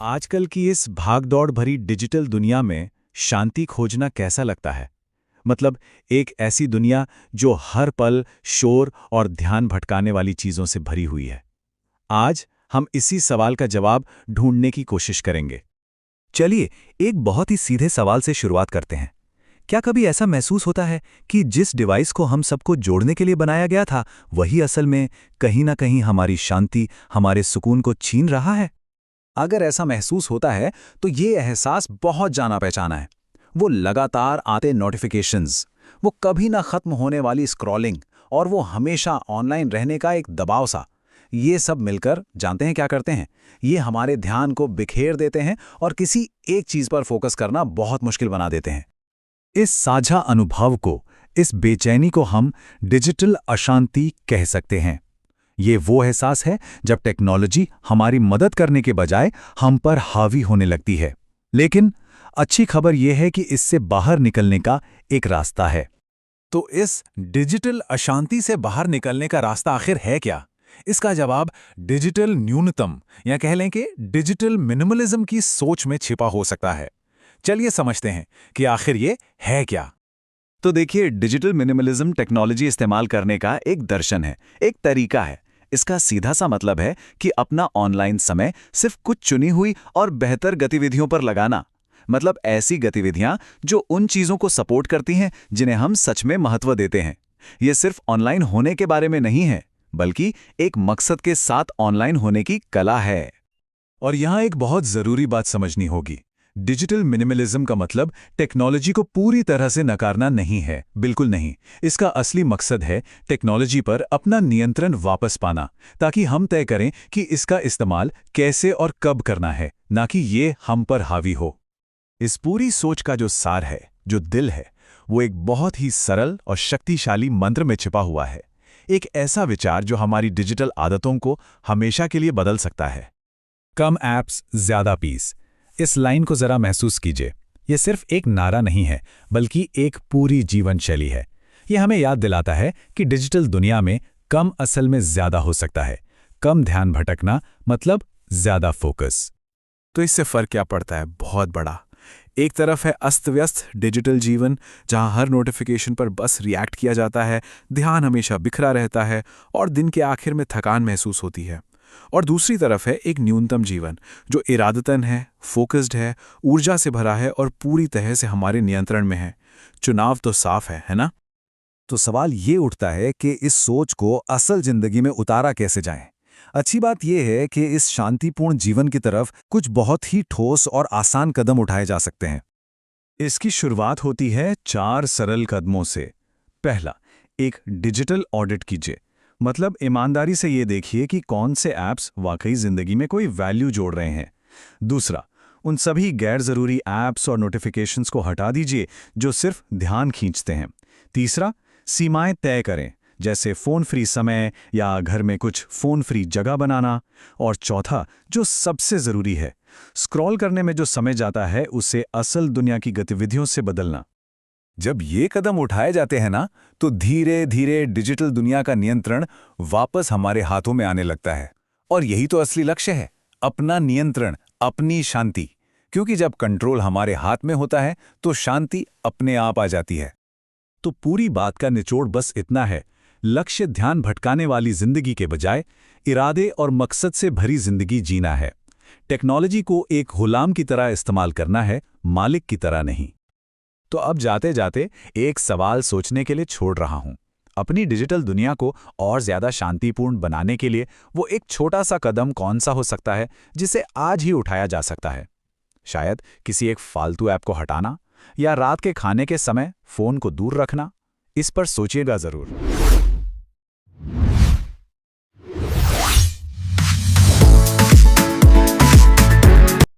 आजकल की इस भागदौड़ भरी डिजिटल दुनिया में शांति खोजना कैसा लगता है? मतलब एक ऐसी दुनिया जो हर पल शोर और ध्यान भटकाने वाली चीजों से भरी हुई है। आज हम इसी सवाल का जवाब ढूंढने की कोशिश करेंगे। चलिए, एक बहुत ही सीधे सवाल से शुरुआत करते हैं। क्या कभी ऐसा महसूस होता है कि जिस डिवाइस को हम सबको जोड़ने के लिए बनाया गया था, वही असल में कहीं ना कहीं हमारी शांति, हमारे सुकून को छीन रहा है? अगर ऐसा महसूस होता है तो ये एहसास बहुत जाना पहचाना है। वो लगातार आते नोटिफिकेशंस, वो कभी ना खत्म होने वाली स्क्रॉलिंग और वो हमेशा ऑनलाइन रहने का एक दबाव सा, ये सब मिलकर जानते हैं क्या करते हैं? ये हमारे ध्यान को बिखेर देते हैं और किसी एक चीज पर फोकस करना बहुत मुश्किल बना देते हैं। इस साझा अनुभव को, इस बेचैनी को हम डिजिटल अशांति कह सकते हैं। ये वो एहसास है जब टेक्नोलॉजी हमारी मदद करने के बजाय हम पर हावी होने लगती है। लेकिन अच्छी खबर यह है कि इससे बाहर निकलने का एक रास्ता है। तो इस डिजिटल अशांति से बाहर निकलने का रास्ता आखिर है क्या? इसका जवाब डिजिटल न्यूनतम या कह लें कि डिजिटल मिनिमलिज्म की सोच में छिपा हो सकता है। चलिए समझते हैं कि आखिर ये है क्या। तो देखिए, डिजिटल मिनिमलिज्म टेक्नोलॉजी इस्तेमाल करने का एक दर्शन है, एक तरीका है। इसका सीधा सा मतलब है कि अपना ऑनलाइन समय सिर्फ कुछ चुनी हुई और बेहतर गतिविधियों पर लगाना। मतलब ऐसी गतिविधियां जो उन चीजों को सपोर्ट करती हैं जिन्हें हम सच में महत्व देते हैं। ये सिर्फ ऑनलाइन होने के बारे में नहीं है, बल्कि एक मकसद के साथ ऑनलाइन होने की कला है। और यहाँ एक बहुत जरूरी बात समझनी होगी। डिजिटल मिनिमलिज्म का मतलब टेक्नोलॉजी को पूरी तरह से नकारना नहीं है, बिल्कुल नहीं। इसका असली मकसद है टेक्नोलॉजी पर अपना नियंत्रण वापस पाना, ताकि हम तय करें कि इसका इस्तेमाल कैसे और कब करना है, ना कि ये हम पर हावी हो। इस पूरी सोच का जो सार है, जो दिल है, वो एक बहुत ही सरल और शक्तिशाली मंत्र में छिपा हुआ है। एक ऐसा विचार जो हमारी डिजिटल आदतों को हमेशा के लिए बदल सकता है। कम ऐप्स, ज्यादा पीस। इस लाइन को जरा महसूस कीजिए। यह सिर्फ एक नारा नहीं है, बल्कि एक पूरी जीवन शैली है। यह हमें याद दिलाता है कि डिजिटल दुनिया में कम असल में ज्यादा हो सकता है। कम ध्यान भटकना मतलब ज्यादा फोकस। तो इससे फर्क क्या पड़ता है? बहुत बड़ा। एक तरफ है अस्त व्यस्त डिजिटल जीवन, जहां हर नोटिफिकेशन पर बस रिएक्ट किया जाता है, ध्यान हमेशा बिखरा रहता है और दिन के आखिर में थकान महसूस होती है। और दूसरी तरफ है एक न्यूनतम जीवन, जो इरादतन है, फोकस्ड है, ऊर्जा से भरा है और पूरी तरह से हमारे नियंत्रण में है। चुनाव तो साफ है ना? तो सवाल ये उठता है कि इस सोच को असल जिंदगी में उतारा कैसे जाए। अच्छी बात यह है कि इस शांतिपूर्ण जीवन की तरफ कुछ बहुत ही ठोस और आसान कदम उठाए जा सकते हैं। इसकी शुरुआत होती है 4 सरल कदमों से। पहला, एक डिजिटल ऑडिट कीजिए। मतलब ईमानदारी से ये देखिए कि कौन से ऐप्स वाकई जिंदगी में कोई वैल्यू जोड़ रहे हैं। दूसरा, उन सभी गैर जरूरी ऐप्स और नोटिफिकेशंस को हटा दीजिए जो सिर्फ ध्यान खींचते हैं। तीसरा, सीमाएं तय करें, जैसे फ़ोन फ्री समय या घर में कुछ फ़ोन फ्री जगह बनाना। और चौथा, जो सबसे ज़रूरी है, स्क्रॉल करने में जो समय जाता है उसे असल दुनिया की गतिविधियों से बदलना। जब ये कदम उठाए जाते हैं ना, तो धीरे धीरे डिजिटल दुनिया का नियंत्रण वापस हमारे हाथों में आने लगता है। और यही तो असली लक्ष्य है, अपना नियंत्रण, अपनी शांति। क्योंकि जब कंट्रोल हमारे हाथ में होता है तो शांति अपने आप आ जाती है। तो पूरी बात का निचोड़ बस इतना है, लक्ष्य ध्यान भटकाने वाली जिंदगी के बजाय इरादे और मकसद से भरी जिंदगी जीना है। टेक्नोलॉजी को एक गुलाम की तरह इस्तेमाल करना है, मालिक की तरह नहीं। तो अब जाते जाते एक सवाल सोचने के लिए छोड़ रहा हूं। अपनी डिजिटल दुनिया को और ज्यादा शांतिपूर्ण बनाने के लिए वो एक छोटा सा कदम कौन सा हो सकता है जिसे आज ही उठाया जा सकता है? शायद किसी एक फालतू ऐप को हटाना, या रात के खाने के समय फोन को दूर रखना। इस पर सोचिएगा जरूर।